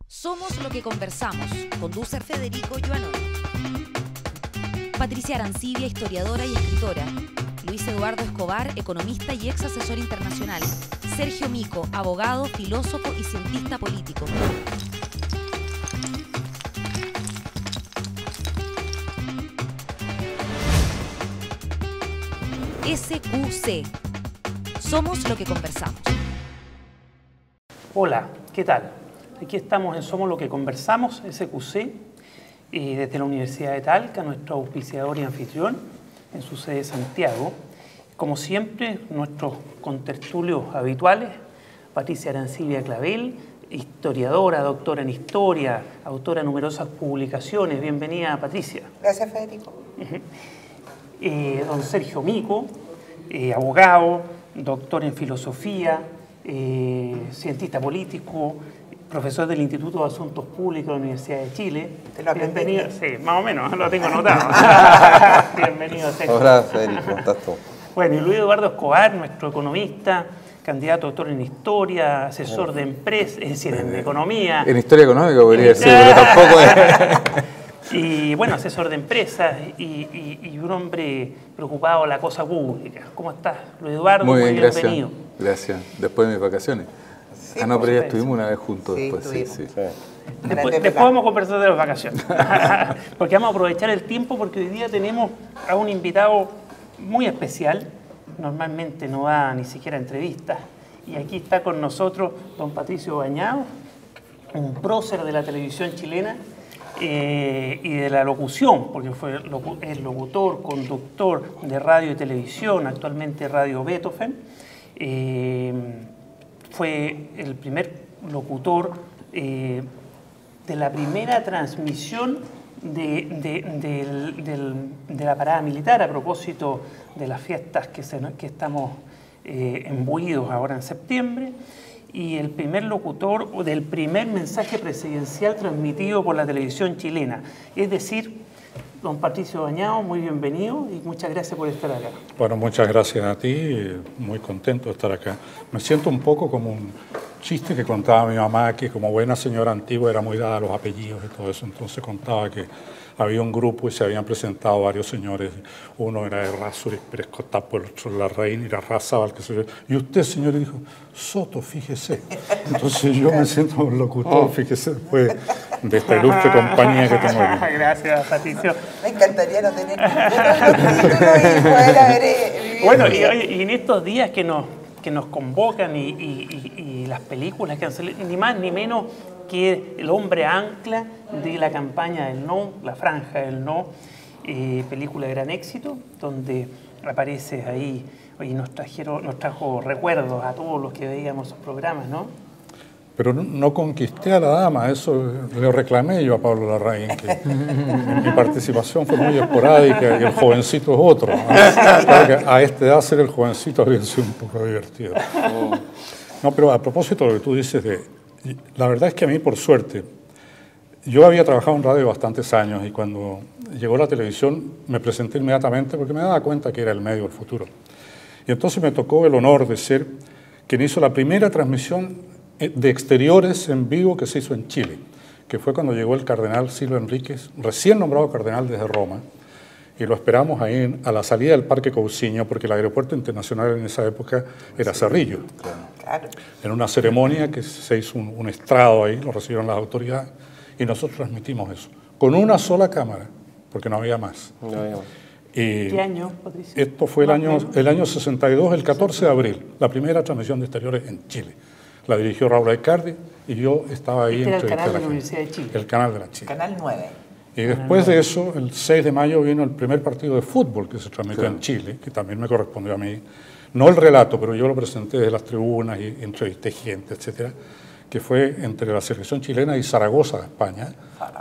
Somos lo que conversamos. Conduce Federico Joanón. Patricia Arancibia, historiadora y escritora. Luis Eduardo Escobar, economista y ex asesor internacional. Sergio Mico, abogado, filósofo y cientista político. SQC. Somos lo que conversamos. Hola, ¿qué tal? Aquí estamos en Somos lo que conversamos, SQC, desde la Universidad de Talca, nuestro auspiciador y anfitrión, en su sede de Santiago. Como siempre, nuestros contertulios habituales, Patricia Arancibia Clavel, historiadora, doctora en historia, autora de numerosas publicaciones. Bienvenida, Patricia. Gracias, Federico. Don Sergio Mico, abogado, doctor en filosofía, cientista político, profesor del Instituto de Asuntos Públicos de la Universidad de Chile. ¿Te lo aprendiste? Bienvenido, sí, más o menos, lo tengo anotado. Bienvenido, Sergio. Hola, Federico, ¿cómo estás tú? Bueno, y Luis Eduardo Escobar, nuestro economista, candidato a doctor en historia, asesor de empresas, es decir, en economía. En historia económica podría decir, pero tampoco es... Y bueno, asesor de empresas y un hombre preocupado por la cosa pública. ¿Cómo estás, Luis Eduardo? Muy bien, bienvenido. Gracias. Después de mis vacaciones. Sí, No, pero ya supuesto. estuvimos una vez juntos Sí, después. Sí, estuvimos. sí. Después vamos a conversar de las vacaciones. Porque vamos a aprovechar el tiempo porque hoy día tenemos a un invitado muy especial. Normalmente no da ni siquiera entrevistas. Y aquí está con nosotros don Patricio Bañado, un prócer de la televisión chilena y de la locución, porque fue el locutor, conductor de radio y televisión, actualmente Radio Beethoven. Fue el primer locutor de la primera transmisión de la parada militar a propósito de las fiestas que estamos embuidos ahora en septiembre, y el primer locutor del primer mensaje presidencial transmitido por la televisión chilena. Es decir, don Patricio Bañado, muy bienvenido y muchas gracias por estar acá. Bueno, muchas gracias a ti, muy contento de estar acá. Me siento un poco como un chiste que contaba mi mamá, que como buena señora antigua era muy dada a los apellidos y todo eso, entonces contaba que había un grupo y se habían presentado varios señores, uno era Errázuriz Pérez Cotapo, el otro Larraín y Larrazábal, que se... y usted, señor, dijo, Soto, fíjese. Entonces yo me siento un locutor, fíjese, después de esta ilustre compañía que tengo aquí. Gracias, Patricio. Me encantaría no tener títulos y poder haber vivido. Bueno, y en estos días que nos convocan y las películas que han salido, ni más ni menos que El hombre ancla de la campaña del no, La franja del no, película de gran éxito, donde aparece ahí, y nos trajo recuerdos a todos los que veíamos esos programas, ¿no? Pero no conquisté a la dama, eso le reclamé yo a Pablo Larraín, que mi participación fue muy esporádica y el jovencito es otro, ¿no? Claro que a esta edad ser el jovencito habría sido un poco divertido. No, pero a propósito de lo que tú dices, la verdad es que a mí, por suerte, yo había trabajado en radio bastantes años y cuando llegó la televisión me presenté inmediatamente porque me daba cuenta que era el medio del futuro. Y entonces me tocó el honor de ser quien hizo la primera transmisión de exteriores en vivo que se hizo en Chile, que fue cuando llegó el cardenal Silva Enríquez, recién nombrado cardenal desde Roma, y lo esperamos ahí a la salida del Parque Cousiño, porque el aeropuerto internacional en esa época era Cerrillo. Claro. En una ceremonia que se hizo un estrado ahí, lo recibieron las autoridades, y nosotros transmitimos eso, con una sola cámara, porque no había más. No había más. ¿Qué año, Patricio? Esto fue el año 62, el 14 de abril, la primera transmisión de exteriores en Chile. La dirigió Raúl Aicardi y yo estaba ahí. Este era el canal de la Universidad de Chile. El canal de la Chile. Canal 9. Y después de eso, el 6 de mayo vino el primer partido de fútbol que se transmitió en Chile, que también me correspondió a mí. No el relato, pero yo lo presenté desde las tribunas y entrevisté gente, etcétera, que fue entre la selección chilena y Zaragoza de España,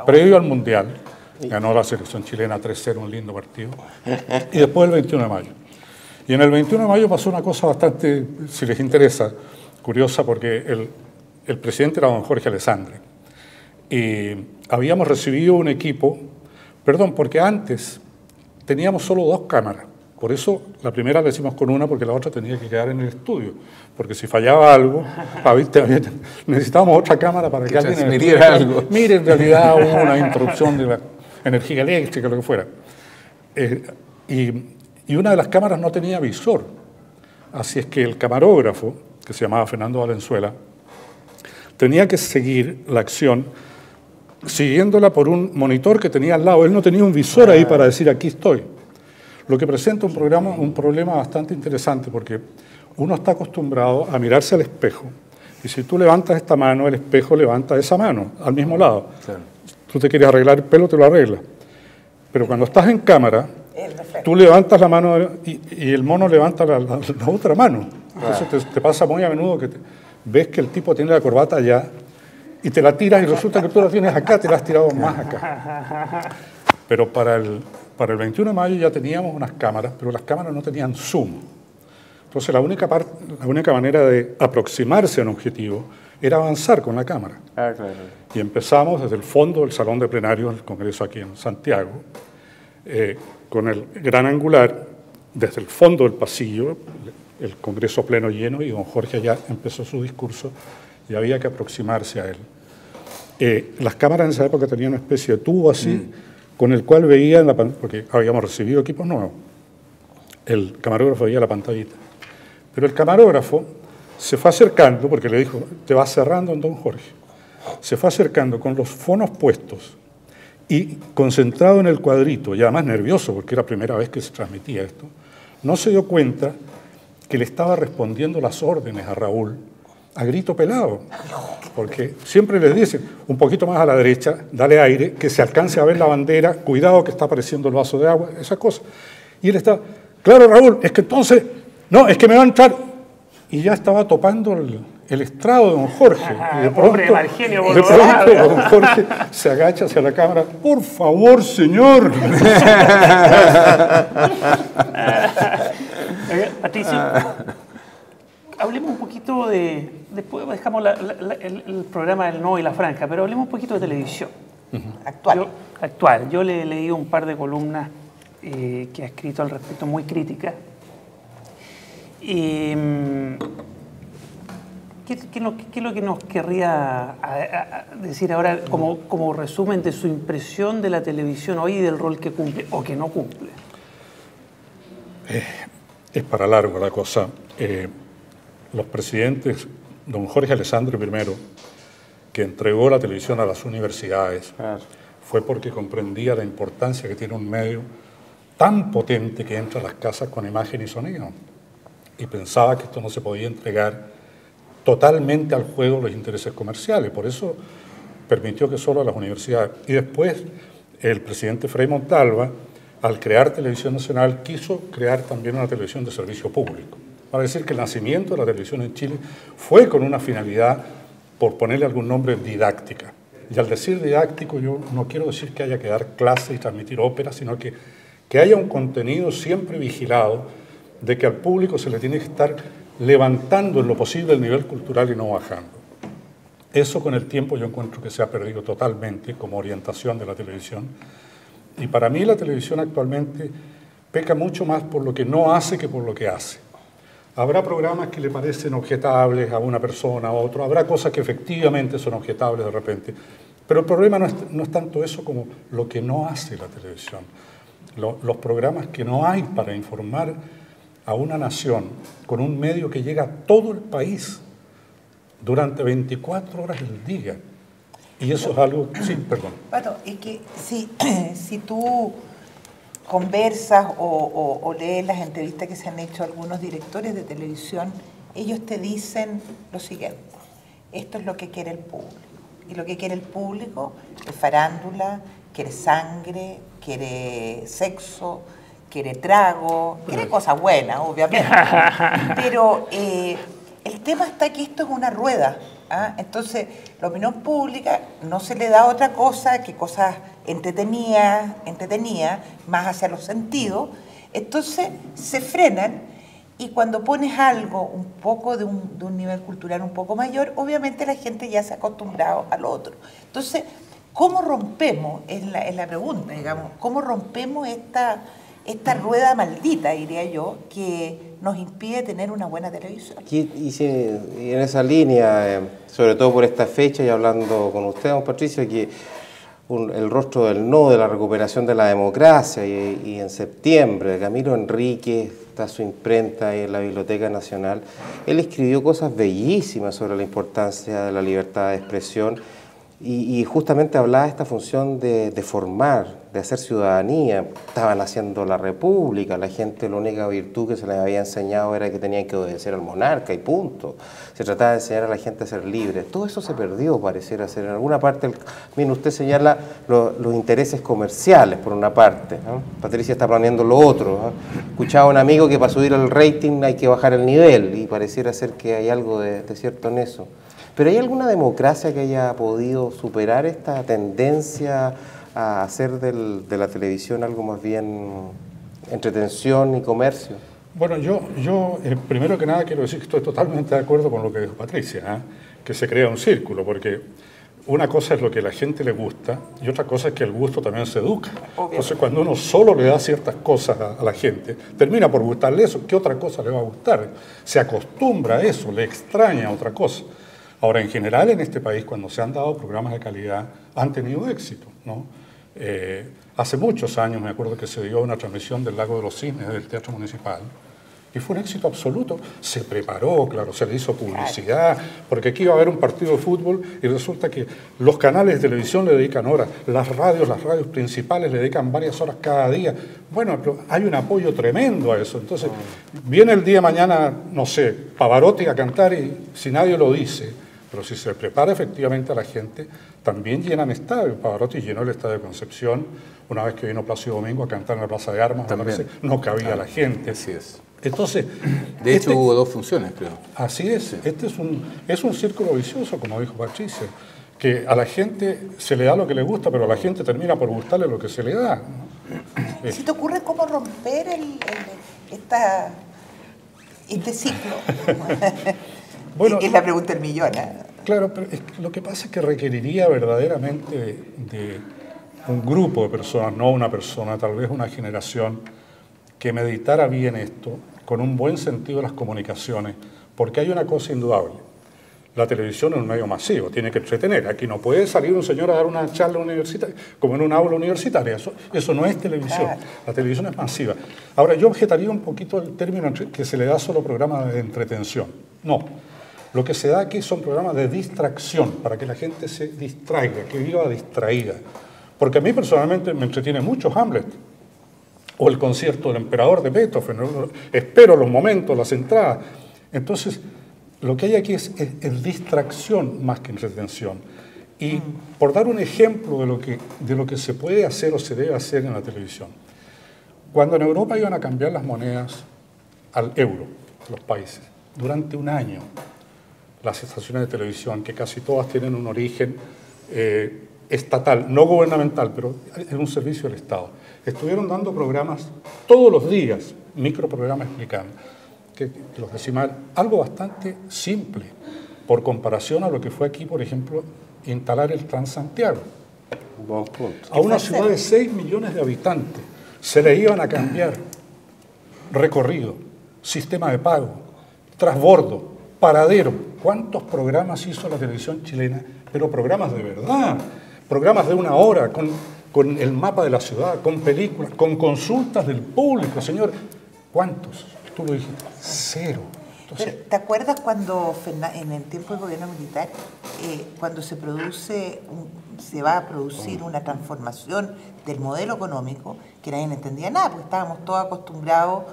previo al Mundial. Ganó la selección chilena 3-0, un lindo partido. Y después el 21 de mayo. Y en el 21 de mayo pasó una cosa bastante, si les interesa, curiosa, porque el presidente era don Jorge Alessandri. Y habíamos recibido un equipo, porque antes teníamos solo 2 cámaras, Por eso la primera la hicimos con una, porque la otra tenía que quedar en el estudio. Porque si fallaba algo, necesitábamos otra cámara para que alguien transmitiera algo. Mire, en realidad hubo una interrupción de la energía eléctrica, lo que fuera. Y una de las cámaras no tenía visor. Así es que el camarógrafo, que se llamaba Fernando Valenzuela, tenía que seguir la acción siguiéndola por un monitor que tenía al lado. Él no tenía un visor ahí para decir aquí estoy. Lo que presenta un problema bastante interesante, porque uno está acostumbrado a mirarse al espejo, y si tú levantas esta mano, el espejo levanta esa mano al mismo lado. Claro. Tú te quieres arreglar el pelo, te lo arreglas. Pero cuando estás en cámara, tú levantas la mano y el mono levanta la otra mano. Entonces te pasa muy a menudo que ves que el tipo tiene la corbata allá y te la tiras y resulta que tú la tienes acá, te la has tirado más acá. Pero para el 21 de mayo ya teníamos unas cámaras, pero las cámaras no tenían zoom. Entonces la única manera de aproximarse a un objetivo era avanzar con la cámara. Claro. Y empezamos desde el fondo del salón de plenarios del Congreso aquí en Santiago, con el gran angular, desde el fondo del pasillo, el Congreso pleno lleno, y don Jorge ya empezó su discurso y había que aproximarse a él. Las cámaras en esa época tenían una especie de tubo así, con el cual veía en la pantalla, porque habíamos recibido equipos nuevos, el camarógrafo veía la pantallita. Pero el camarógrafo se fue acercando, porque le dijo, te vas cerrando en don Jorge, se fue acercando con los fonos puestos y concentrado en el cuadrito, y además nervioso, porque era la primera vez que se transmitía esto, no se dio cuenta que le estaba respondiendo las órdenes a Raúl a grito pelado, porque siempre les dicen, un poquito más a la derecha, dale aire, que se alcance a ver la bandera, cuidado que está apareciendo el vaso de agua, esa cosa. Y él está, claro Raúl, es que entonces, no, es que me va a entrar. Y ya estaba topando el estrado de don Jorge. Y de pronto don Jorge se agacha hacia la cámara, por favor, señor. Patricio, hablemos un poquito después dejamos el programa del No y la Franja, pero hablemos un poquito de televisión. Actual. Yo le he leído un par de columnas que ha escrito al respecto, muy críticas. ¿Qué es lo que nos querría decir ahora como resumen de su impresión de la televisión hoy y del rol que cumple o que no cumple? Es para largo la cosa. Los presidentes, don Jorge Alessandri primero, que entregó la televisión a las universidades, fue porque comprendía la importancia que tiene un medio tan potente que entra a las casas con imagen y sonido. Y pensaba que esto no se podía entregar totalmente al juego de los intereses comerciales. Por eso permitió que solo a las universidades. Y después el presidente Frei Montalva, al crear Televisión Nacional, quiso crear también una televisión de servicio público. Para decir que el nacimiento de la televisión en Chile fue con una finalidad, por ponerle algún nombre, didáctica. Y al decir didáctico, yo no quiero decir que haya que dar clases y transmitir óperas, sino que haya un contenido siempre vigilado, de que al público se le tiene que estar levantando en lo posible el nivel cultural y no bajando. Eso con el tiempo yo encuentro que se ha perdido totalmente como orientación de la televisión. Y para mí la televisión actualmente peca mucho más por lo que no hace que por lo que hace. Habrá programas que le parecen objetables a una persona, a otro, habrá cosas que efectivamente son objetables de repente, pero el problema no es tanto eso como lo que no hace la televisión. Los programas que no hay para informar a una nación con un medio que llega a todo el país durante 24 horas del día. Y eso es algo... Sí, perdón. Bueno, es que si tú conversas o lees las entrevistas que se han hecho a algunos directores de televisión, ellos te dicen lo siguiente: esto es lo que quiere el público. Y lo que quiere el público es farándula, quiere sangre, quiere sexo, quiere trago, quiere cosas buenas, obviamente. Pero el tema está que esto es una rueda. Entonces, la opinión pública no se le da otra cosa que cosas entretenidas, más hacia los sentidos. Entonces, se frenan, y cuando pones algo un poco de un nivel cultural un poco mayor, obviamente la gente ya se ha acostumbrado al otro. Entonces, ¿cómo rompemos? Es la pregunta, digamos. ¿Cómo rompemos esta rueda maldita, diría yo, que nos impide tener una buena televisión. Y en esa línea, sobre todo por esta fecha y hablando con usted, don Patricio, que el rostro del no, de la recuperación de la democracia y en septiembre, Camilo Enríquez, está su imprenta ahí en la Biblioteca Nacional, él escribió cosas bellísimas sobre la importancia de la libertad de expresión y justamente hablaba de esta función de formar, de hacer ciudadanía. Estaban haciendo la república, la gente la única virtud que se les había enseñado era que tenían que obedecer al monarca y punto. Se trataba de enseñar a la gente a ser libre. Todo eso se perdió, pareciera ser. En alguna parte, mire, usted señala los intereses comerciales, por una parte, ¿no? Patricia está planeando lo otro, ¿no? Escuchaba a un amigo que para subir el rating hay que bajar el nivel y pareciera ser que hay algo de cierto en eso. ¿Pero hay alguna democracia que haya podido superar esta tendencia a hacer de la televisión algo más bien entretención y comercio? Bueno, yo primero que nada quiero decir que estoy totalmente de acuerdo con lo que dijo Patricia, ¿eh? Que se crea un círculo, porque una cosa es lo que a la gente le gusta y otra cosa es que el gusto también se educa. Entonces, cuando uno solo le da ciertas cosas a la gente, termina por gustarle eso. ¿Qué otra cosa le va a gustar? Se acostumbra a eso, le extraña otra cosa. Ahora, en general, en este país, cuando se han dado programas de calidad, han tenido éxito, ¿no? Hace muchos años me acuerdo que se dio una transmisión del Lago de los Cisnes del Teatro Municipal y fue un éxito absoluto. Se preparó, claro, se le hizo publicidad, porque aquí iba a haber un partido de fútbol y resulta que los canales de televisión le dedican horas, las radios principales le dedican varias horas cada día. Bueno, pero hay un apoyo tremendo a eso. Entonces, viene el día de mañana, no sé, Pavarotti a cantar y si nadie lo dice, pero si se prepara efectivamente a la gente, también llenan estadios. Pavarotti llenó el estadio de Concepción, una vez que vino Plácido Domingo a cantar en la Plaza de Armas, no cabía la gente. Así es. Entonces, de hecho hubo 2 funciones, creo. Así es, sí. Este es un círculo vicioso, como dijo Patricia, que a la gente se le da lo que le gusta, pero a la gente termina por gustarle lo que se le da, ¿no? ¿Si te ocurre cómo romper este ciclo? Bueno, es la pregunta del millón, ¿eh? Claro, pero lo que pasa es que requeriría verdaderamente de un grupo de personas, no una persona, tal vez una generación, que meditara bien esto, con un buen sentido de las comunicaciones, porque hay una cosa indudable. La televisión es un medio masivo, tiene que entretener. Aquí no puede salir un señor a dar una charla universitaria, como en una aula universitaria. Eso no es televisión. Claro. La televisión es masiva. Ahora, yo objetaría un poquito el término que se le da solo programa de entretención. No. Lo que se da aquí son programas de distracción, para que la gente se distraiga, que viva distraída. Porque a mí personalmente me entretiene mucho Hamlet, o el concierto del emperador de Beethoven. Espero los momentos, las entradas. Entonces, lo que hay aquí es distracción más que entretención. Y por dar un ejemplo de lo que se puede hacer o se debe hacer en la televisión. Cuando en Europa iban a cambiar las monedas al euro, los países, durante un año, las estaciones de televisión, que casi todas tienen un origen estatal, no gubernamental, pero en un servicio del Estado, estuvieron dando programas todos los días, microprogramas explicando, que los decimales, algo bastante simple, por comparación a lo que fue aquí, por ejemplo, instalar el Transantiago. Buen punto. A una ciudad de 6 millones de habitantes se le iban a cambiar recorrido, sistema de pago, transbordo, paradero. ¿Cuántos programas hizo la televisión chilena? Pero programas de verdad, programas de 1 hora, con el mapa de la ciudad, con películas, con consultas del público, señor. ¿Cuántos? Tú lo dijiste, 0. Entonces, pero, ¿te acuerdas cuando en el tiempo del gobierno militar, cuando se va a producir una transformación del modelo económico, que nadie entendía nada, porque estábamos todos acostumbrados,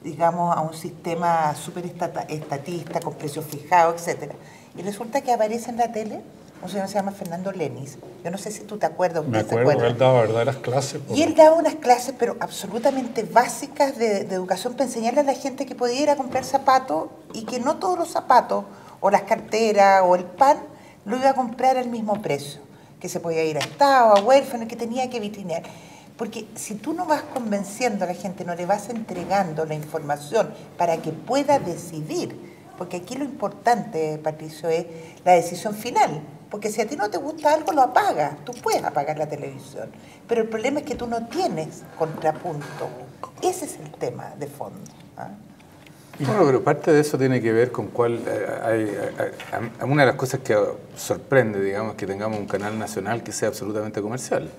digamos, a un sistema súper estatista, con precios fijados, etc. Y resulta que aparece en la tele un señor que se llama Fernando Lenis. Yo no sé si tú te acuerdas. Me acuerdo, él daba verdaderas clases. Y él daba unas clases, pero absolutamente básicas de educación para enseñarle a la gente que podía ir a comprar zapatos y que no todos los zapatos, o las carteras, o el pan, lo iba a comprar al mismo precio. Que se podía ir a Estado, a huérfano, que tenía que vitrinear. Porque si tú no vas convenciendo a la gente, no le vas entregando la información para que pueda decidir, porque aquí lo importante, Patricio, es la decisión final. Porque si a ti no te gusta algo, lo apagas. Tú puedes apagar la televisión. Pero el problema es que tú no tienes contrapunto. Ese es el tema de fondo. Bueno, pero parte de eso tiene que ver con cuál... una de las cosas que sorprende, digamos, que tengamos un canal nacional que sea absolutamente comercial.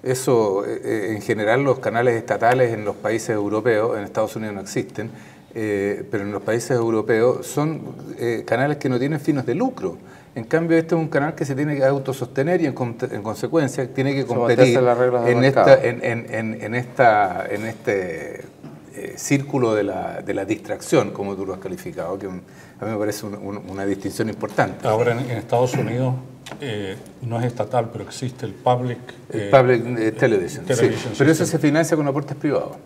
Eso, en general, los canales estatales en los países europeos, en Estados Unidos no existen, pero en los países europeos son canales que no tienen fines de lucro. En cambio, este es un canal que se tiene que autosostener y en consecuencia tiene que competir en este círculo de la distracción, como tú lo has calificado, que a mí me parece una distinción importante. Ahora en Estados Unidos no es estatal, pero existe el Public Television. Sí, pero eso se financia con aportes privados.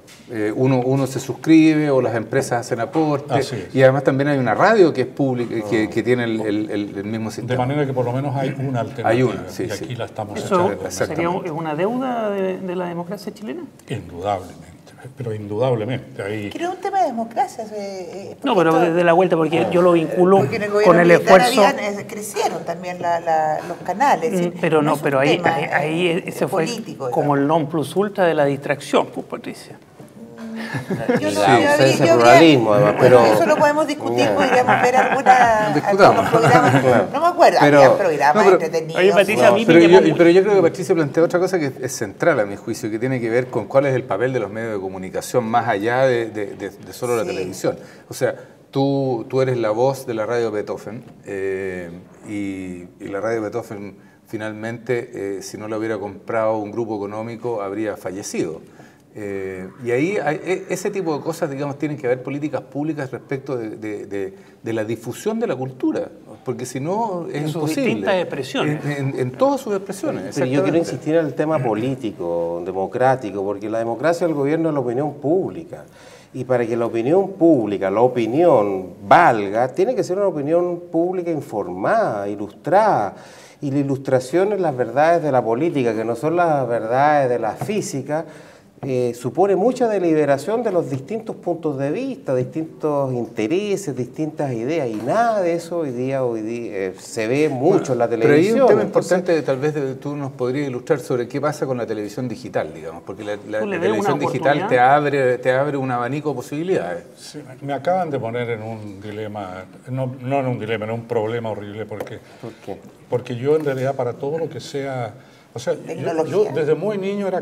Uno se suscribe o las empresas hacen aportes. Y además también hay una radio que es pública, que tiene el mismo sistema. De manera que por lo menos hay una alternativa. Hay una, sí, y aquí sí. la estamos ¿Eso echando. sería una deuda de la democracia chilena? Indudablemente, pero indudablemente. Ahí... Creo un tema de democracia. No, pero desde la vuelta, porque yo lo vinculo con el esfuerzo. Crecieron también los canales. Pero no, es pero un ahí tema, ese fue político, como el non plus ultra de la distracción, pues, Patricia. Yo no, ese pluralismo, además, pero... Eso lo podemos discutir, podríamos ver algunos programas, Claro. No me acuerdo, había programas entretenidos. Oye, Patricia, a mí pero yo creo que Patricia plantea otra cosa que es central a mi juicio, que tiene que ver con cuál es el papel de los medios de comunicación más allá de solo la televisión. O sea, tú eres la voz de la radio Beethoven y la radio Beethoven finalmente, si no la hubiera comprado un grupo económico, habría fallecido. Y ahí ese tipo de cosas, digamos, tienen que haber políticas públicas respecto de la difusión de la cultura, porque si no es imposible. Distintas expresiones. En todas sus expresiones. Pero yo quiero insistir en el tema político, democrático, porque la democracia del gobierno es la opinión pública. Y para que la opinión pública, la opinión valga, tiene que ser una opinión pública informada, ilustrada. Y la ilustración es las verdades de la política, que no son las verdades de la física. Supone mucha deliberación de los distintos puntos de vista, distintos intereses, distintas ideas, y nada de eso hoy día se ve mucho en la televisión. Pero hay un tema importante, tal vez tú nos podrías ilustrar sobre qué pasa con la televisión digital, digamos, porque la televisión digital te abre un abanico de posibilidades. Sí, me acaban de poner en un dilema, no en un dilema, en un problema horrible, porque, porque yo en realidad para todo lo que sea... O sea, yo desde muy niño era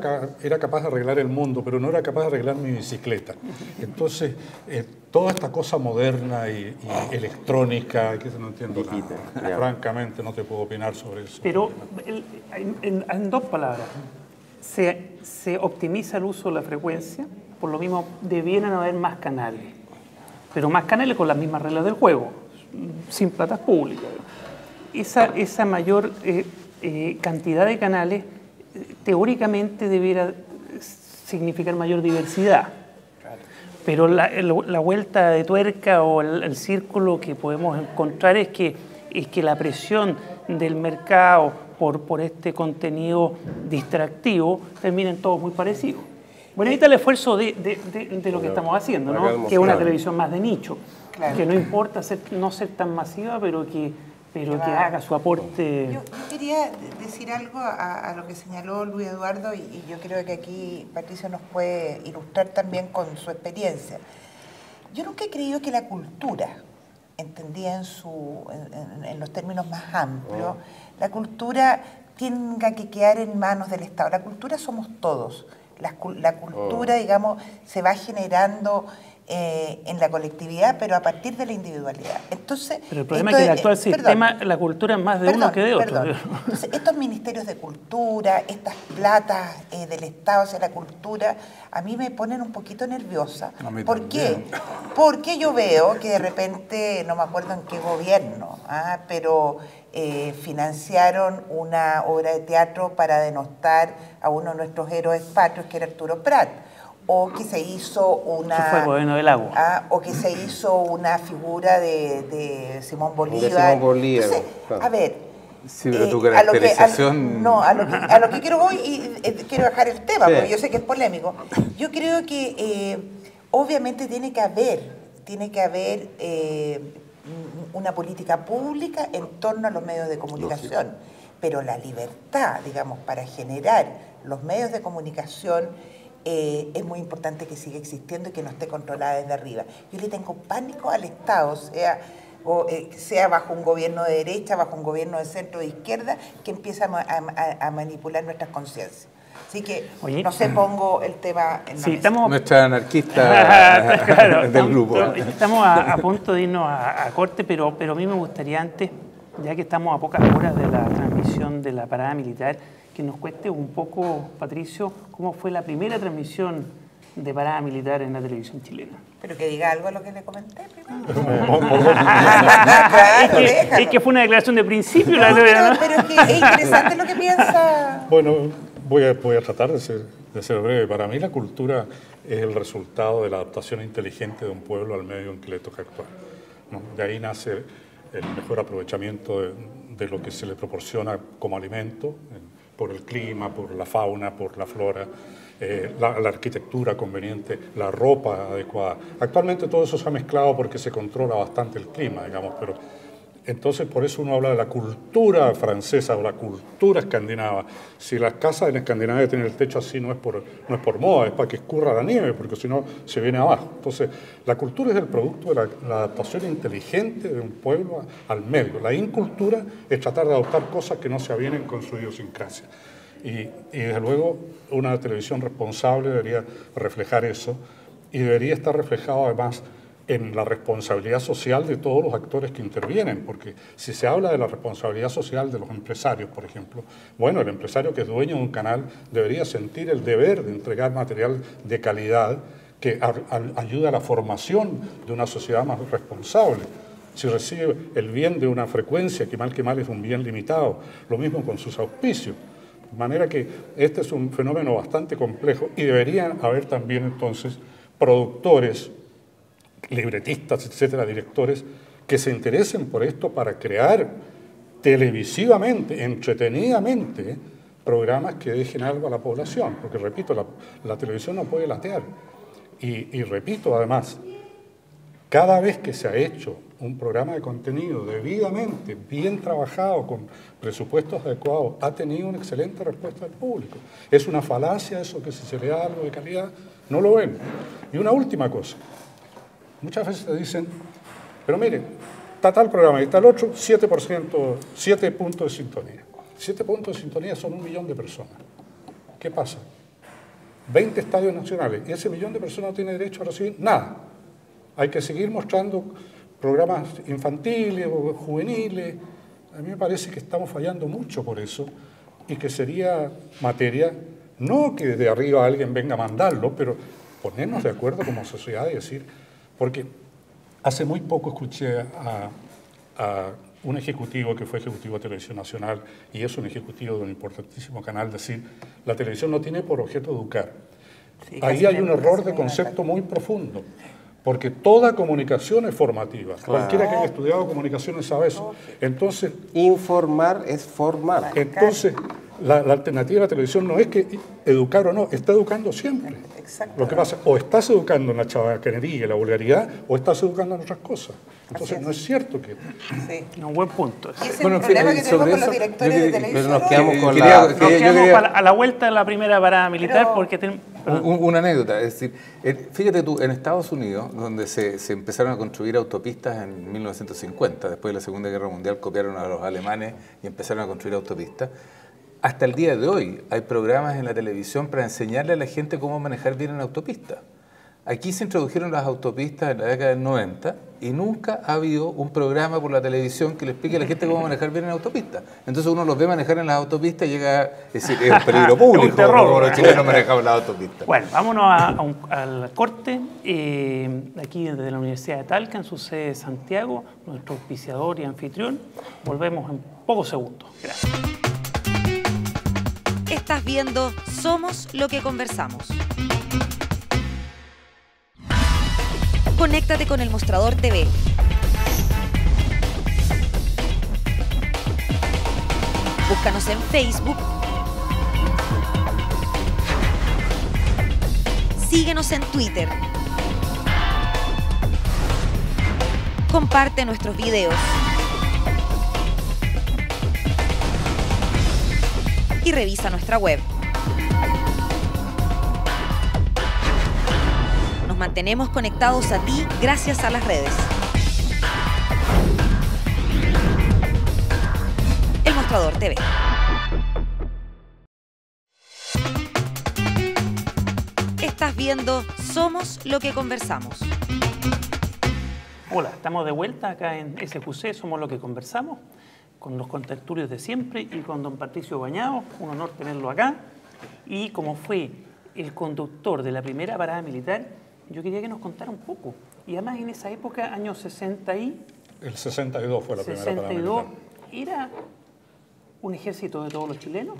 capaz de arreglar el mundo, pero no era capaz de arreglar mi bicicleta. Entonces, toda esta cosa moderna y electrónica, que no entiendo nada. Francamente, no te puedo opinar sobre eso. Pero, en dos palabras, se optimiza el uso de la frecuencia, por lo mismo debieran haber más canales, pero más canales con las mismas reglas del juego, sin platas públicas. Esa mayor... cantidad de canales teóricamente debiera significar mayor diversidad, pero la vuelta de tuerca o el círculo que podemos encontrar es que la presión del mercado por este contenido distractivo terminen todos muy parecidos. Bueno, ahí está el esfuerzo de lo que estamos haciendo, ¿no? Que es una televisión más de nicho, que no importa no ser tan masiva, pero que haga su aporte. Yo quería decir algo a lo que señaló Luis Eduardo, y yo creo que aquí Patricio nos puede ilustrar también con su experiencia. Yo nunca he creído que la cultura, entendida en los términos más amplios, la cultura tenga que quedar en manos del Estado. La cultura somos todos. La cultura, digamos, se va generando en la colectividad, pero a partir de la individualidad. Entonces, pero el problema es que en el actual sistema la cultura es más de uno que de otro. Entonces, estos ministerios de cultura, estas platas del Estado hacia la cultura, a mí me ponen un poquito nerviosa. ¿Por qué? Porque yo veo que de repente, no me acuerdo en qué gobierno, pero financiaron una obra de teatro para denostar a uno de nuestros héroes patrios, que era Arturo Prat. O que se hizo una... Eso fue el gobierno del agua. O que se hizo una figura de Simón Bolívar. De Simón Bolívar. Entonces, a ver... Sí, pero tu caracterización... a lo que quiero voy y quiero dejar el tema, sí, porque yo sé que es polémico. Yo creo que obviamente tiene que haber una política pública en torno a los medios de comunicación. Lógico. Pero la libertad, digamos, para generar los medios de comunicación es muy importante que siga existiendo y que no esté controlada desde arriba. Yo le tengo pánico al Estado, sea bajo un gobierno de derecha, bajo un gobierno de centro de izquierda, que empieza a manipular nuestras conciencias. Así que, Oye, no sé, pongo el tema en la sí, mesa. estamos, Nuestra anarquista claro, del grupo. Estamos a punto de irnos a corte, pero a mí me gustaría antes, ya que estamos a pocas horas de la transmisión de la parada militar, que nos cueste un poco, Patricio, cómo fue la primera transmisión de parada militar en la televisión chilena. Pero que diga algo a lo que le comenté primero. Es que fue una declaración de principio. No, pero es que es interesante lo que piensa. Bueno, voy a tratar de ser breve. Para mí la cultura es el resultado de la adaptación inteligente de un pueblo al medio en que le toca actuar, ¿no? De ahí nace el mejor aprovechamiento de lo que se le proporciona como alimento, por el clima, por la fauna, por la flora, la arquitectura conveniente, la ropa adecuada. Actualmente todo eso se ha mezclado porque se controla bastante el clima, digamos, pero entonces por eso uno habla de la cultura francesa o la cultura escandinava. Si las casas en Escandinavia tienen el techo así, no es por moda, es para que escurra la nieve, porque si no se viene abajo. Entonces la cultura es el producto de la adaptación inteligente de un pueblo al medio. La incultura es tratar de adoptar cosas que no se avienen con su idiosincrasia. Y desde luego una televisión responsable debería reflejar eso y debería estar reflejado además en la responsabilidad social de todos los actores que intervienen, porque si se habla de la responsabilidad social de los empresarios, por ejemplo, bueno, el empresario que es dueño de un canal debería sentir el deber de entregar material de calidad que ayude a la formación de una sociedad más responsable. Si recibe el bien de una frecuencia, que mal es un bien limitado, lo mismo con sus auspicios. De manera que este es un fenómeno bastante complejo y deberían haber también entonces productores, libretistas, etcétera, directores, que se interesen por esto para crear televisivamente, entretenidamente, programas que dejen algo a la población. Porque, repito, la televisión no puede latear. Y repito, además, cada vez que se ha hecho un programa de contenido debidamente, bien trabajado, con presupuestos adecuados, ha tenido una excelente respuesta del público. Es una falacia eso que si se le da algo de calidad, no lo ven. Y una última cosa. Muchas veces te dicen, pero mire, está tal programa y está el otro, 7 puntos de sintonía. 7 puntos de sintonía son 1 millón de personas. ¿Qué pasa? 20 estadios nacionales y ese millón de personas no tiene derecho a recibir nada. Hay que seguir mostrando programas infantiles o juveniles. A mí me parece que estamos fallando mucho por eso y que sería materia, no que de arriba alguien venga a mandarlo, pero ponernos de acuerdo como sociedad y decir, porque hace muy poco escuché a un ejecutivo que fue ejecutivo de Televisión Nacional y es un ejecutivo de un importantísimo canal decir, la televisión no tiene por objeto educar. Sí, ahí hay un error de concepto muy profundo. Porque toda comunicación es formativa. Claro. Cualquiera que haya estudiado comunicaciones sabe eso. Entonces, informar es formar. Entonces, la alternativa de la televisión no es que educar o no, está educando siempre. Lo que pasa, o estás educando en la chabacanería y la vulgaridad, o estás educando en otras cosas. Entonces, no es cierto que... Sí. Un buen punto. Y ese es el problema que tenemos con los directores de televisión. Pero nos quedamos con a la vuelta de la primera parada militar, porque... Una anécdota, es decir, fíjate tú, en Estados Unidos, donde se empezaron a construir autopistas en 1950, después de la Segunda Guerra Mundial copiaron a los alemanes y empezaron a construir autopistas. Hasta el día de hoy hay programas en la televisión para enseñarle a la gente cómo manejar bien en autopistas. Aquí se introdujeron las autopistas en la década del 90 y nunca ha habido un programa por la televisión que le explique a la gente cómo manejar bien en autopistas. Entonces uno los ve manejar en las autopistas y llega a decir, es un peligro público, un terror, como los chilenos manejamos las autopistas. Bueno, vámonos al corte. Aquí desde la Universidad de Talca, en su sede de Santiago, nuestro auspiciador y anfitrión. Volvemos en pocos segundos. Gracias. Estás viendo Somos lo que conversamos. Conéctate con El Mostrador TV. Búscanos en Facebook. Síguenos en Twitter. Comparte nuestros videos. Y revisa nuestra web. mantenemos conectados a ti gracias a las redes. El Mostrador TV. Estás viendo Somos lo que conversamos. Hola, estamos de vuelta acá en SQC, Somos lo que conversamos, con los contertulios de siempre y con don Patricio Bañados. Un honor tenerlo acá. Y como fue el conductor de la primera parada militar, yo quería que nos contara un poco. Y además en esa época, años 60 y... El 62 fue la primera parada 62, militar. ¿era un ejército de todos los chilenos?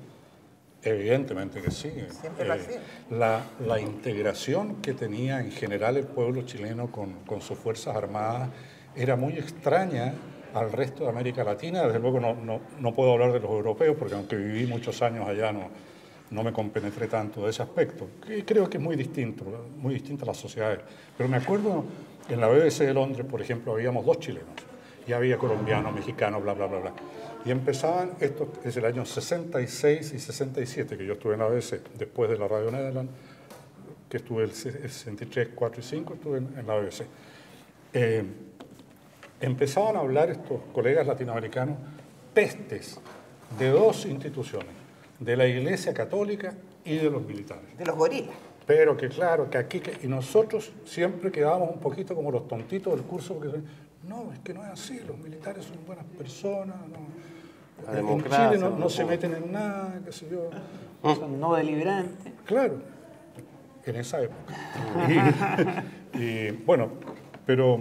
Evidentemente que sí. Siempre lo ha sido. La integración que tenía en general el pueblo chileno con sus Fuerzas Armadas era muy extraña al resto de América Latina. Desde luego no puedo hablar de los europeos, porque aunque viví muchos años allá no me compenetré tanto de ese aspecto. Creo que es muy distinta las sociedades. Pero me acuerdo, en la BBC de Londres, por ejemplo, habíamos 2 chilenos. Y había colombianos, mexicanos, bla, bla, bla, bla. Y empezaban, esto es el año 66 y 67, que yo estuve en la BBC, después de la Radio Nederland, que estuve el 63, 4 y 5, estuve en la BBC. Empezaban a hablar estos colegas latinoamericanos pestes de 2 instituciones, de la Iglesia Católica y de los militares. De los gorilas. Pero que claro, que aquí, y nosotros siempre quedábamos un poquito como los tontitos del curso, porque no, es que no es así, los militares son buenas personas, La en democracia, Chile no se meten en nada, qué sé yo. Son no deliberantes. Claro, en esa época. Y bueno, pero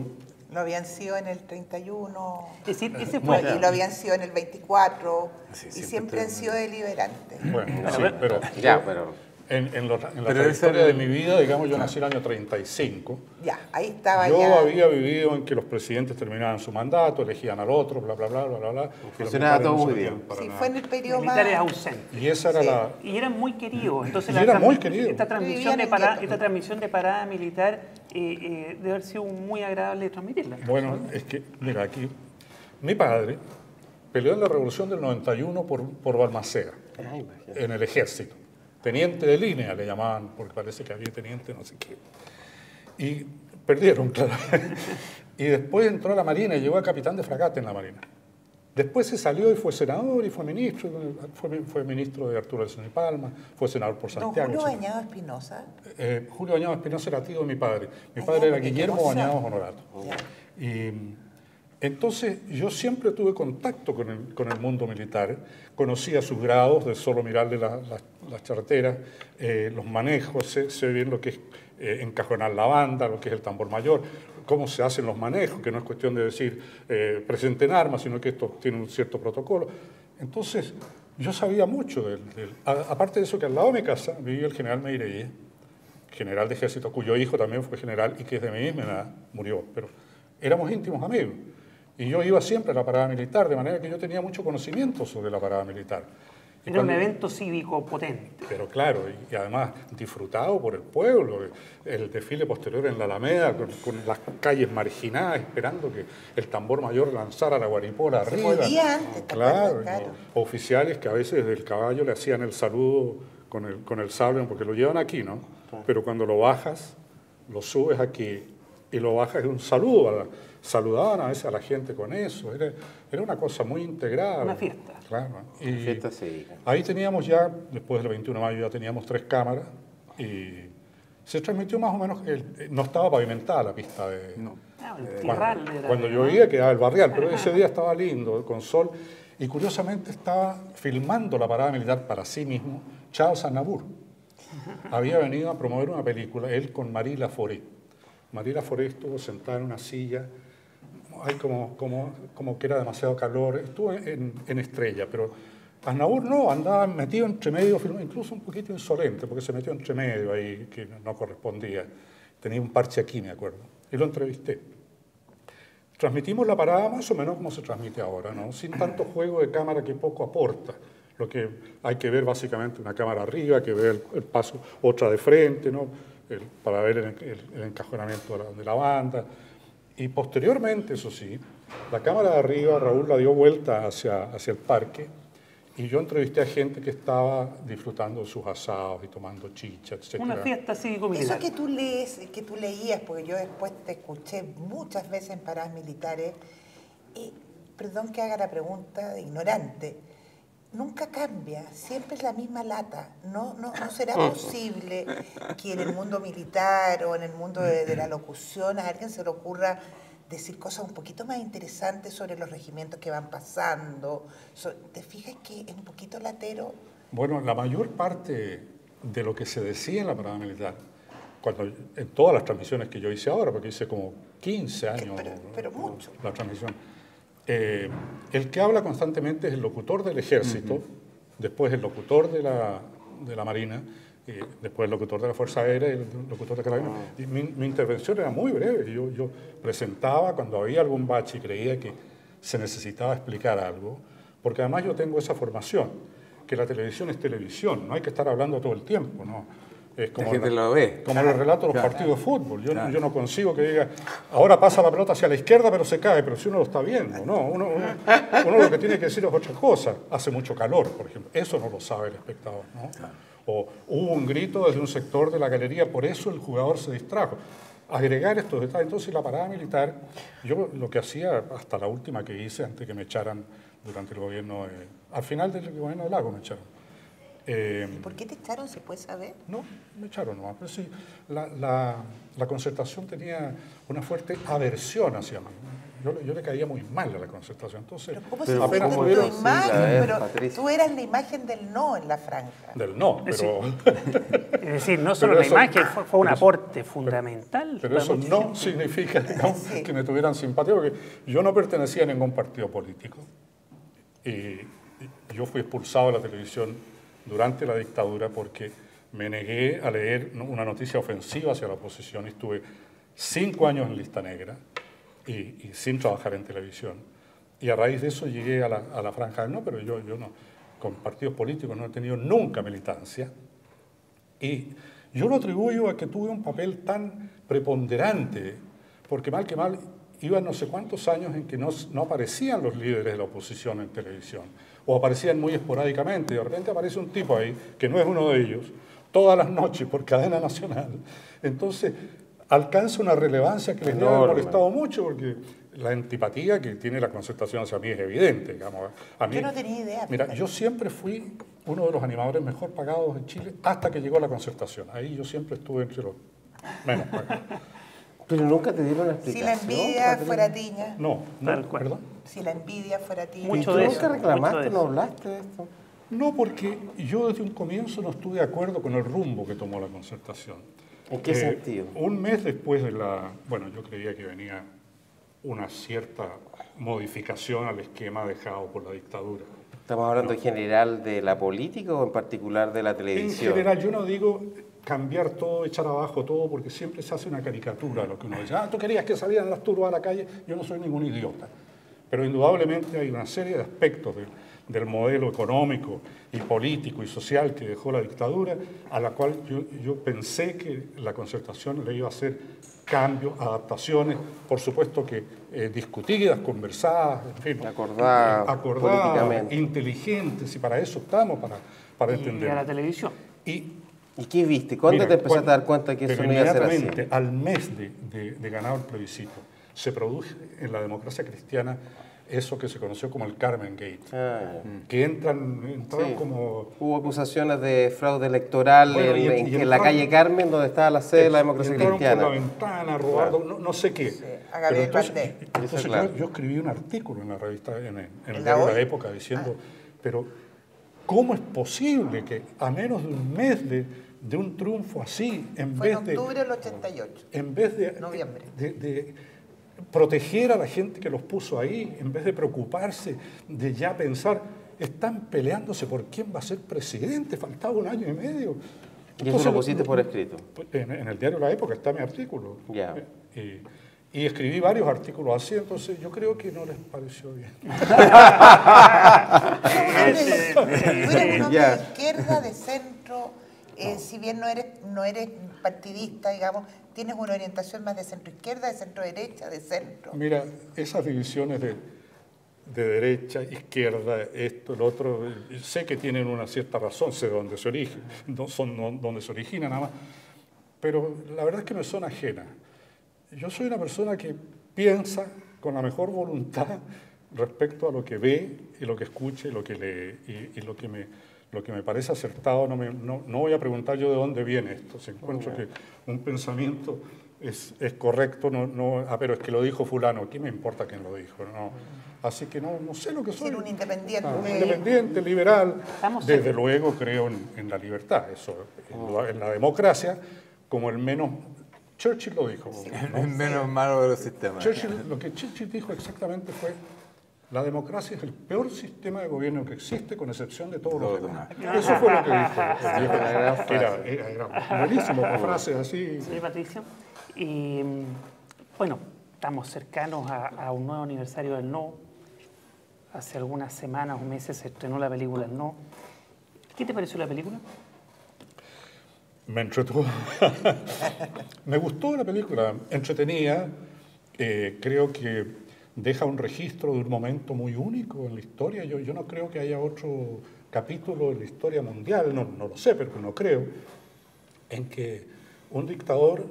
Lo habían sido en el 31, Es decir, ese fue... y lo habían sido en el 24, Sí, y siempre siempre han sido deliberantes. bueno, sí, Pero- pero en la trayectoria de mi vida, digamos, yo nací en el año 35. Ya, ahí estaba Yo ya. había vivido en que los presidentes terminaban su mandato, elegían al otro, bla, bla, bla, bla, bla, bla. y los Funcionaba militares todo no se muy metían bien. para Sí, nada. fue en el periodo más... militares ausentes. Y esa era Sí. Y eran muy queridos. Entonces, Y eran muy queridos. Esta transmisión, Vivían en gueto. esta transmisión de parada militar debe haber sido muy agradable de transmitirla. Bueno, es que, mira, aquí, mi padre peleó en la Revolución del 91 por Balmaceda, Ay, imagínate. en el ejército. Teniente de línea le llamaban, porque parece que había teniente no sé qué. Y perdieron, claro. Y después entró a la Marina y llegó a capitán de fragata en la Marina. Después se salió y fue senador y fue ministro. Fue ministro de Arturo Alsina y Palma, fue senador por Don Santiago. Julio senador. Bañado Espinosa. Julio Bañados Espinosa era tío de mi padre. Mi Ah, padre ya, era porque Guillermo qué emoción. Bañados Honorato. Ya. Y entonces yo siempre tuve contacto con el mundo militar. Conocía sus grados de solo mirarle las charreteras, los manejos, sé bien lo que es encajonar la banda, lo que es el tambor mayor, cómo se hacen los manejos, que no es cuestión de decir presenten armas, sino que esto tiene un cierto protocolo. Entonces yo sabía mucho aparte de eso, que al lado de mi casa vivía el general Meirelles, general de ejército, cuyo hijo también fue general y que es de mi misma edad, murió, pero éramos íntimos amigos. Y yo iba siempre a la parada militar, de manera que yo tenía mucho conocimiento sobre la parada militar. Y Era un cuando- evento cívico potente. Pero claro, y además disfrutado por el pueblo, el desfile posterior en la Alameda, con las calles marginadas, esperando que el tambor mayor lanzara la guaripola Se arriba. podía antes, ¿te claro, acuerdas? Claro. oficiales que a veces desde el caballo le hacían el saludo con el sable, porque lo llevan aquí, ¿no? Pero cuando lo bajas, lo subes aquí y lo bajas, es un saludo. Saludaban a veces a la gente con eso. Era una cosa muy integrada. Una fiesta. Claro. Y Fiesta cívica. ahí teníamos ya, después del 21 de mayo, ya teníamos 3 cámaras y se transmitió más o menos, no estaba pavimentada la pista de... Ah, el Cuando, tierral era- cuando llovía quedaba el barrial, pero ese día estaba lindo, con sol, y curiosamente estaba filmando la parada militar para sí mismo Charles Aznavour. Había venido a promover una película, él con Marie Laforêt. Marie Laforêt estuvo sentada en una silla, hay como que era demasiado calor, estuvo en Estrella, pero Aznavour no, andaba metido entre medio, incluso un poquito insolente, porque se metió entre medio ahí, que no correspondía. Tenía un parche aquí, me acuerdo, y lo entrevisté. Transmitimos la parada más o menos como se transmite ahora, ¿no? Sin tanto juego de cámara que poco aporta. Lo que hay que ver básicamente una cámara arriba, hay que ver el paso, otra de frente, ¿no? Para ver el encajonamiento de la banda. Y posteriormente, eso sí, la cámara de arriba, Raúl la dio vuelta hacia el parque Y yo entrevisté a gente que estaba disfrutando de sus asados y tomando chicha, etc. Una fiesta cívico-militar. Eso que tú lees, que tú leías, porque yo después te escuché muchas veces en paradas militares, perdón que haga la pregunta de ignorante, nunca cambia, siempre es la misma lata. No será posible que en el mundo militar o en el mundo de la locución a alguien se le ocurra decir cosas un poquito más interesantes sobre los regimientos que van pasando. ¿Te fijas que es un poquito latero? Bueno, la mayor parte de lo que se decía en la parada militar, en todas las transmisiones que yo hice ahora, porque hice como 15 años pero mucho. La transmisión, el que habla constantemente es el locutor del ejército, después el locutor de la Marina, después el locutor de la Fuerza Aérea y el locutor de Carabineros. Y mi intervención era muy breve. Yo presentaba cuando había algún bache y creía que se necesitaba explicar algo, porque además yo tengo esa formación, que la televisión es televisión, no hay que estar hablando todo el tiempo, ¿no? Es como la gente lo ve. Como los relatos de los partidos de fútbol. Yo no consigo que diga, ahora pasa la pelota hacia la izquierda pero se cae, pero si uno lo está viendo, ¿no? Uno lo que tiene que decir es otra cosa. Hace mucho calor, por ejemplo. Eso no lo sabe el espectador, ¿no? O hubo un grito desde un sector de la galería, por eso el jugador se distrajo. Agregar estos detalles. Entonces la parada militar, yo lo que hacía hasta la última que hice, antes que me echaran durante el gobierno, al final del gobierno de Lago me echaron. ¿Por qué te echaron? ¿Se puede saber? No, me echaron nomás. Pero sí, la Concertación tenía una fuerte aversión hacia mí. Yo le caía muy mal a la Concertación. Entonces, pero ¿cómo se apenas tu imagen? Pero tú eras la imagen del no en la franja. Del no, pero... Es decir, no solo la imagen, fue un aporte fundamental. Pero eso no significa, digamos, que me tuvieran simpatía, porque yo no pertenecía a ningún partido político. Y yo fui expulsado de la televisión durante la dictadura porque me negué a leer una noticia ofensiva hacia la oposición y estuve 5 años en lista negra y sin trabajar en televisión. Y a raíz de eso llegué a la franja del no, pero yo no, con partidos políticos no he tenido nunca militancia. Y yo lo atribuyo a que tuve un papel tan preponderante, porque mal que mal iban no sé cuántos años en que no aparecían los líderes de la oposición en televisión, o aparecían muy esporádicamente, de repente aparece un tipo ahí, que no es uno de ellos, todas las noches por cadena nacional. Entonces, alcanza una relevancia que les debe haber molestado mucho, porque la antipatía que tiene la Concertación hacia mí es evidente. Digamos. A mí, yo no tenía idea. Mira, yo siempre fui uno de los animadores mejor pagados en Chile hasta que llegó la Concertación. Ahí yo siempre estuve entre los menos pagados. Pero nunca te dieron una explicación. Si la envidia fuera tiña. No, perdón. Si la envidia fuera tiña. Mucho de eso. ¿Nunca reclamaste, no hablaste de esto? No, porque yo desde un comienzo no estuve de acuerdo con el rumbo que tomó la Concertación. ¿En qué sentido? Un mes después de bueno, yo creía que venía una cierta modificación al esquema dejado por la dictadura. ¿Estamos hablando en general de la política o en particular de la televisión? En general, yo no digo cambiar todo, echar abajo todo, porque siempre se hace una caricatura lo que uno dice. Tú querías que salieran las turbas a la calle, yo no soy ningún idiota. Pero indudablemente hay una serie de aspectos del modelo económico y político y social que dejó la dictadura, a la cual yo pensé que la Concertación le iba a hacer cambios, adaptaciones, por supuesto que discutidas, conversadas, en fin, acordadas políticamente, inteligentes, y para eso estamos, para entender. Y a la televisión. ¿Y qué viste? ¿Cuándo te empezaste a dar cuenta que eso no iba a ser así? Inmediatamente, al mes de ganar el plebiscito, se produce en la democracia cristiana eso que se conoció como el Carmen Gate, que entraron como... Hubo acusaciones de fraude electoral en la calle Carmen, donde estaba la sede de la democracia cristiana. Por la ventana, robando, no sé qué. Sí, entonces yo escribí un artículo en la revista, en el diario de la época, diciendo, pero ¿cómo es posible que a menos de un mes de un triunfo así, Fue en octubre del 88, en vez de noviembre, de proteger a la gente que los puso ahí, en vez de preocuparse, de ya pensar, están peleándose por quién va a ser presidente, faltaba 1 año y medio. ¿Y eso lo pusiste por escrito? En el diario de la época está mi artículo. Ya. Y escribí varios artículos así, entonces yo creo que no les pareció bien. Tú eres un hombre de izquierda, de centro, si bien no eres partidista, digamos, tienes una orientación más de centro izquierda, de centro derecha, de centro. Mira, esas divisiones de derecha, izquierda, esto, el otro. Sé que tienen una cierta razón, sé de dónde se originan, donde se origina nada más, pero la verdad es que me son ajena. Yo soy una persona que piensa con la mejor voluntad respecto a lo que ve y lo que escucha y lo que lee y lo que me parece acertado. No voy a preguntar yo de dónde viene esto. Si encuentro que un pensamiento es correcto, pero es que lo dijo fulano, ¿qué me importa quién lo dijo? No. Así que no sé lo que soy. Ser un independiente. Un independiente, liberal. Desde luego creo en la libertad, eso, en la democracia, como el menos... Churchill lo dijo. ¿No? El menos malo de los sistemas. Lo que Churchill dijo exactamente fue: la democracia es el peor sistema de gobierno que existe, con excepción de todos los demás. Eso fue lo que dijo. Era buenísimo, con frases así. Sí, Patricio. Y bueno, estamos cercanos a un nuevo aniversario del No. Hace algunas semanas o meses se estrenó la película El No. ¿Qué te pareció la película? Me entretuvo. Me gustó la película, entretenida. Creo que deja un registro de un momento muy único en la historia. Yo no creo que haya otro capítulo en la historia mundial, no lo sé, pero no creo, en que un dictador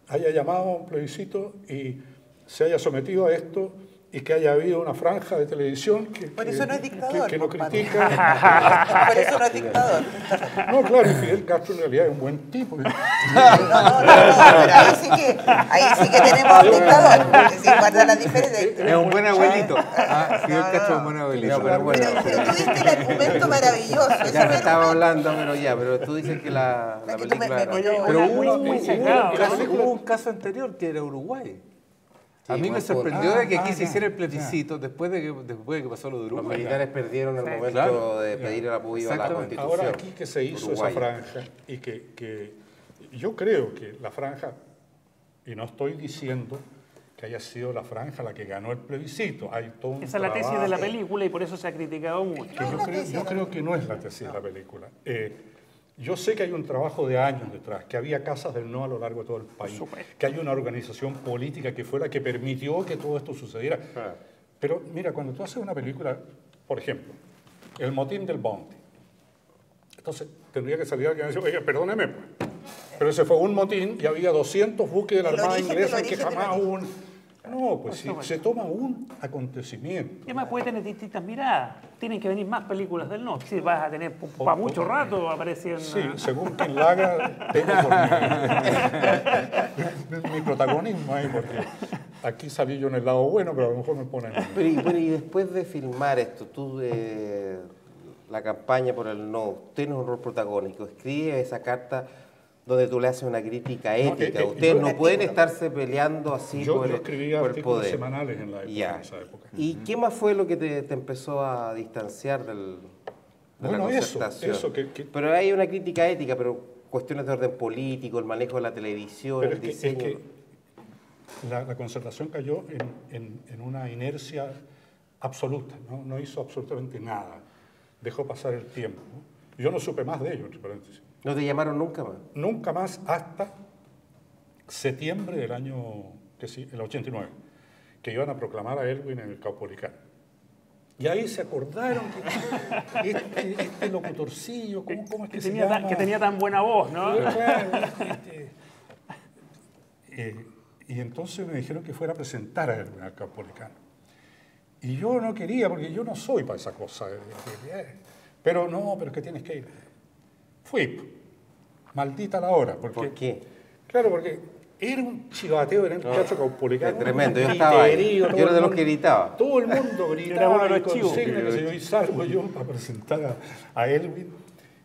haya llamado a un plebiscito y se haya sometido a esto, y que haya habido una franja de televisión que Por eso no es dictador, que lo compadre. critica. Por eso no es dictador. No, claro, y Fidel Castro en realidad es un buen tipo. No, pero ahí sí que tenemos un dictador. Si guarda la diferencia. Es un buen abuelito. Fidel Castro es un buen abuelito. Pero bueno, Pero tú diste el argumento maravilloso. ese ya no es el estaba argumento. hablando, pero tú dices que la Es que tú película... Pero muy sesgado, hubo un caso anterior que era Uruguay. A mí me sorprendió de que aquí se hiciera el plebiscito después de que pasó lo de Los Uruguay. militares perdieron el momento Claro. de pedir el apoyo a la Exactamente. Constitución. Ahora aquí que se hizo uruguaya. esa franja, y que yo creo que la franja, y no estoy diciendo que haya sido la franja la que ganó el plebiscito, hay todo un Esa es la tesis de la trabajo película y por eso se ha criticado mucho. que yo creo que no es la tesis de la película. Yo sé que hay un trabajo de años detrás, que había casas del no a lo largo de todo el país, que hay una organización política que fue la que permitió que todo esto sucediera. Pero mira, cuando tú haces una película, por ejemplo, El motín del Bounty, entonces tendría que salir alguien y decir: oye, perdóneme, pues, pero ese fue un motín y había 200 buques de la El Armada origen Inglesa del que origen del jamás origen. hubo un... No, pues sí, se toma un acontecimiento. Y además puede tener distintas miradas. Tienen que venir más películas del No. Si vas a tener para mucho rato apareciendo. Sí, según quien la haga, tengo por mi protagonismo ahí, porque aquí salí yo en el lado bueno, pero a lo mejor me ponen... Pero y después de filmar esto, tú la campaña por el no, tienes un rol protagónico, escribes esa carta donde tú le haces una crítica ética. Ustedes yo- no pueden estarse peleando así Yo por escribía por el artículos poder. semanales en, Ya. en esa época. ¿Y qué más fue lo que te empezó a distanciar de la Bueno, eso, concertación? que- Pero hay una crítica ética, pero cuestiones de orden político, el manejo de la televisión, Pero el es diseño. que la concertación cayó en una inercia absoluta, no hizo absolutamente nada. Dejó pasar el tiempo. Yo no supe más de ello, entre paréntesis. ¿No te llamaron nunca más? Nunca más hasta septiembre del año, el 89, que iban a proclamar a Elwin en el Caupolicán. Y ahí se acordaron que este locutorcillo, ¿cómo es que se llama? Que tenía tan buena voz, ¿no? Y entonces me dijeron que fuera a presentar a Elwin al Caupolicán. Y yo no quería, porque yo no soy para esa cosa. Pero no, pero es que tienes que ir. Fui. Maldita la hora. Porque, ¿Por qué? Claro, porque era un chivateo en el Teatro Caupolicán. Es tremendo, un yo estaba ahí. griterío, Yo todo era el de los mundo- que gritaba. Todo el mundo Era uno gritaba de los y chivos. consigna, qué sé yo, y salgo yo para presentar a Elwin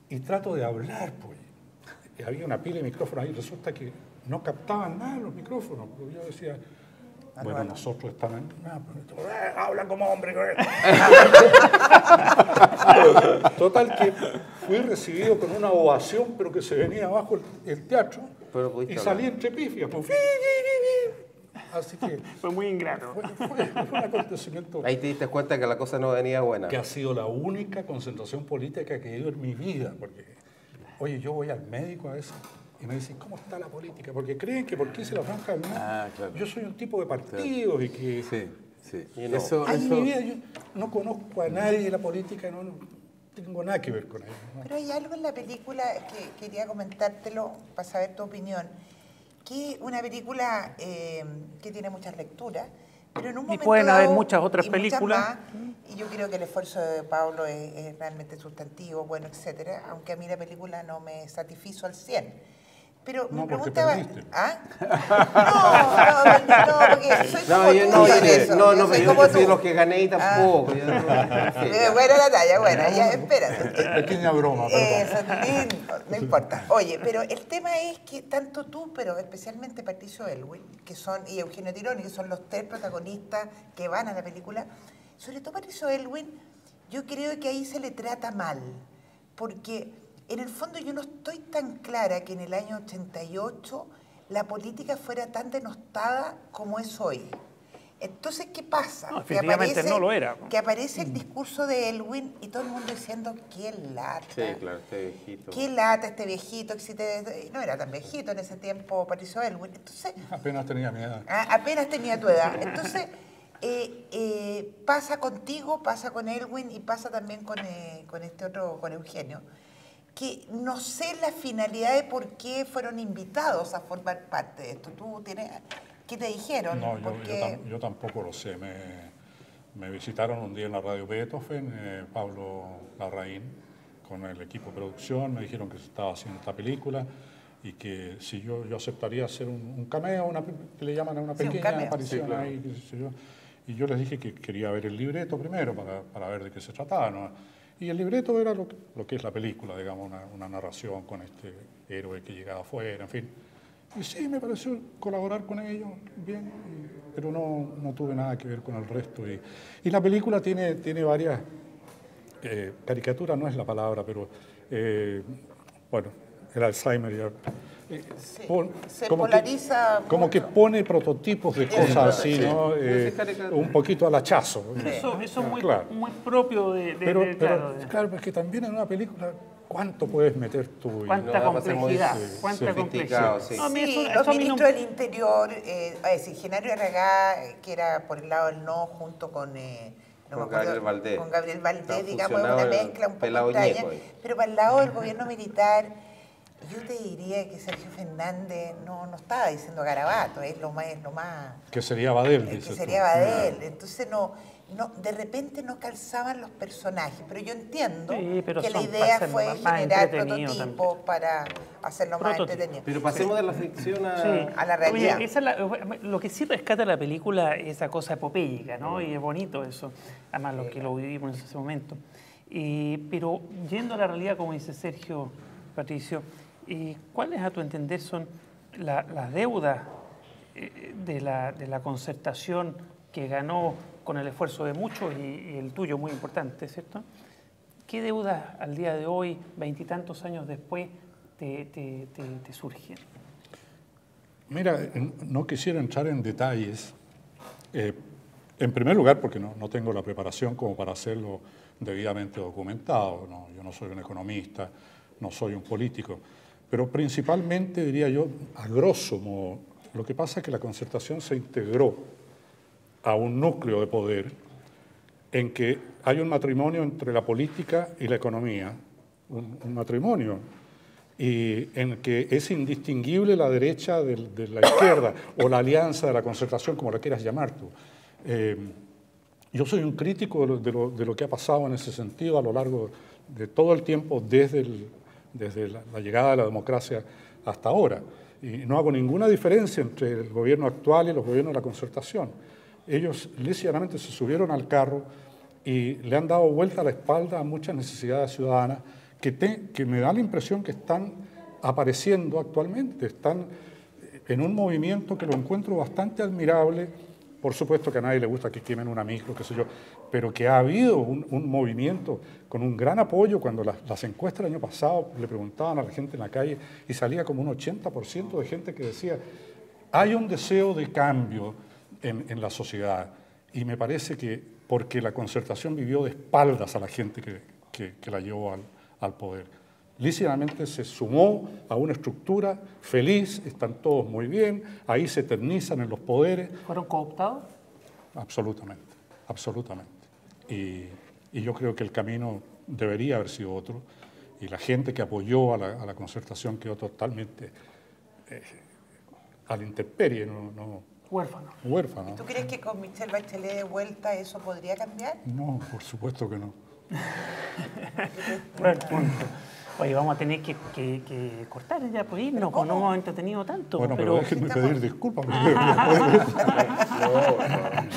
y trato de hablar, pues. Y había una pila de micrófonos ahí, resulta que no captaban nada los micrófonos. Porque yo decía, bueno, nosotros estamos en... habla como hombre. Total que fui recibido con una ovación, pero que se venía abajo el teatro, Pero pudiste y hablar. salí entre pifias. Pues, así que Fue muy ingrato. fue un acontecimiento Ahí te diste cuenta que la cosa no venía buena. que ha sido la única concentración política que he ido en mi vida. Porque, oye, yo voy al médico a veces y me dicen, ¿cómo está la política? Porque creen que porque hice la franja del no, Ah, claro. yo soy un tipo de partidos y que... Sí. Sí. Y no. En mi vida yo no conozco a nadie de la política, no tengo nada que ver con ellos, ¿no? Pero hay algo en la película que quería comentártelo para saber tu opinión, que una película que tiene muchas lecturas, pero en un momento pueden dado, haber muchas otras y películas. más, y yo creo que el esfuerzo de Pablo es realmente sustantivo, bueno, etcétera, aunque a mí la película no me satisfizo al 100%. Pero No, me porque preguntaba... perdiste. ¿Ah? No, porque soy como No, yo tú en eso. no, soy yo como soy tú. los que gané y tampoco. Yo no- Buena la talla, buena, ya, espérate. Pequeña broma, perdón. Eso es lindo, no importa. Oye, pero el tema es que tanto tú, pero especialmente Patricio Elwin, que son, y Eugenio Tironi, que son los tres protagonistas que van a la película, sobre todo Patricio Elwin, yo creo que ahí se le trata mal, porque en el fondo yo no estoy tan clara que en el año 88 la política fuera tan denostada como es hoy. Entonces, ¿qué pasa? No, efectivamente no lo era. Que aparece el discurso de Elwin y todo el mundo diciendo, qué lata. Sí, claro, este viejito. Qué lata este viejito, no era tan viejito en ese tiempo, Patricio Elwin. Entonces, Apenas tenía mi edad. apenas tenía tu edad. Entonces, pasa contigo, pasa con Elwin y pasa también con este otro, con Eugenio, que no sé la finalidad de por qué fueron invitados a formar parte de esto. ¿Tú tienes, qué te dijeron? No, Porque- yo tampoco lo sé. Me visitaron un día en la radio Beethoven, Pablo Larraín, con el equipo de producción, me dijeron que se estaba haciendo esta película y que si yo aceptaría hacer un cameo, que le llaman a una Sí, un pequeña cameo. aparición Sí, claro. ahí, qué sé yo. Y yo les dije que quería ver el libreto primero para ver de qué se trataba, ¿no? Y el libreto era lo que es la película, digamos, una narración con este héroe que llegaba afuera, en fin. Y sí, me pareció colaborar con ellos bien, pero no tuve nada que ver con el resto. Y la película tiene varias, caricatura no es la palabra, pero bueno, el Alzheimer ya... Sí, pon- se como polariza como que mucho. pone prototipos de cosas así, ¿no? Un poquito al hachazo. Eso es muy, Claro. muy propio de Claro, porque también en una película, ¿cuánto puedes meter tú? cuánta No, va a ser muy complejidad, cuánta sofisticado, complejidad. sí. No, a mí Sí, eso los a mí no- ministros del Interior, Genaro Aragá, que era por el lado del no, junto con... no me Con acuerdo, Gabriel Valdés. Con Gabriel Valdés, Estaba digamos, es una fusionado mezcla un poco pelado extraña. ñeco ahí. Pero para el lado del gobierno militar, yo te diría que Sergio Fernández no estaba diciendo garabato, es lo más Que sería Badel, que dices sería tú. Badel. Entonces de repente no calzaban los personajes, pero yo entiendo Sí, pero que la son idea para fue ser más generar entretenido prototipos también. para hacerlo más Prototipo. entretenido. Pero pasemos de la ficción a... Sí. A la realidad. Oye, lo que sí rescata la película es esa cosa epopélica, ¿no? Y es bonito eso, además lo que lo vivimos en ese momento. Pero yendo a la realidad, como dice Sergio, Patricio, ¿cuáles a tu entender son las deudas de la concertación que ganó con el esfuerzo de muchos y el tuyo muy importante, ¿cierto? ¿Qué deudas al día de hoy, veintitantos años después, te surgen? Mira, no quisiera entrar en detalles. En primer lugar, porque no tengo la preparación como para hacerlo debidamente documentado. ¿No? Yo no soy un economista, no soy un político. Pero principalmente, diría yo, a grosso modo, lo que pasa es que la concertación se integró a un núcleo de poder en que hay un matrimonio entre la política y la economía, un matrimonio, y en que es indistinguible la derecha de la izquierda o la alianza de la concertación, como la quieras llamar tú. Yo soy un crítico de lo que ha pasado en ese sentido a lo largo de todo el tiempo, desde la llegada de la democracia hasta ahora. Y no hago ninguna diferencia entre el gobierno actual y los gobiernos de la concertación. Ellos lícitamente se subieron al carro y le han dado vuelta a la espalda a muchas necesidades ciudadanas que me da la impresión que están apareciendo actualmente. Están en un movimiento que lo encuentro bastante admirable. Por supuesto que a nadie le gusta que quemen una micro, qué sé yo, pero que ha habido un movimiento con un gran apoyo. Cuando las encuestas del año pasado le preguntaban a la gente en la calle y salía como un 80% de gente que decía hay un deseo de cambio en la sociedad. Y me parece que porque la concertación vivió de espaldas a la gente que la llevó al poder. Lícitamente se sumó a una estructura feliz, están todos muy bien, ahí se eternizan en los poderes. ¿Fueron cooptados? absolutamente, absolutamente. Y yo creo que el camino debería haber sido otro, y la gente que apoyó a la concertación quedó totalmente a la intemperie, huérfano. ¿Tú crees que con Michelle Bachelet de vuelta eso podría cambiar? No, por supuesto que no. Buen punto. Oye, vamos a tener que cortar ya, pues irnos, pues no hemos entretenido tanto. Bueno, pero déjenme pedir disculpas.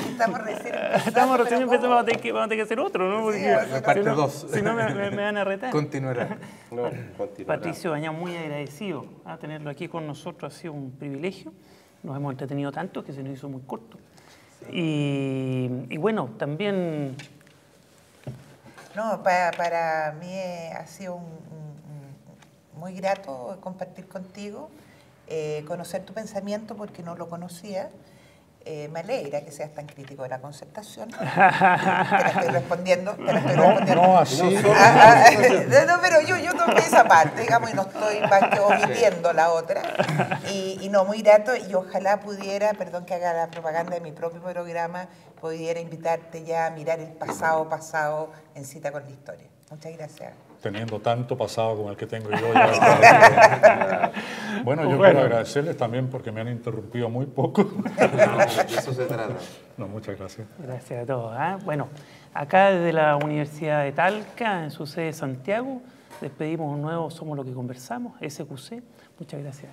Estamos recién empezando. Estamos recién empezando, vamos a tener que hacer otro, ¿no? Porque parte 2. Si no, me van a retar. Continuará. No, continuará. Patricio Bañán, muy agradecido a tenerlo aquí con nosotros, ha sido un privilegio. Nos hemos entretenido tanto que se nos hizo muy corto. Y bueno, también... No, para mí ha sido muy grato compartir contigo, conocer tu pensamiento porque no lo conocía. Me alegra que seas tan crítico de la concertación. Te la estoy respondiendo. No así. No, pero yo tomé esa parte, digamos, y no estoy más que omitiendo la otra. Y no, muy grato, y ojalá pudiera, perdón que haga la propaganda de mi propio programa, pudiera invitarte ya a mirar el pasado en Cita con la Historia. Muchas gracias. Teniendo tanto pasado como el que tengo yo ya. Bueno, yo quiero agradecerles también porque me han interrumpido muy poco. De eso se trata. No, muchas gracias. Gracias a todos. Bueno, acá desde la Universidad de Talca, en su sede Santiago, despedimos un nuevo Somos lo que conversamos, SQC. Muchas gracias.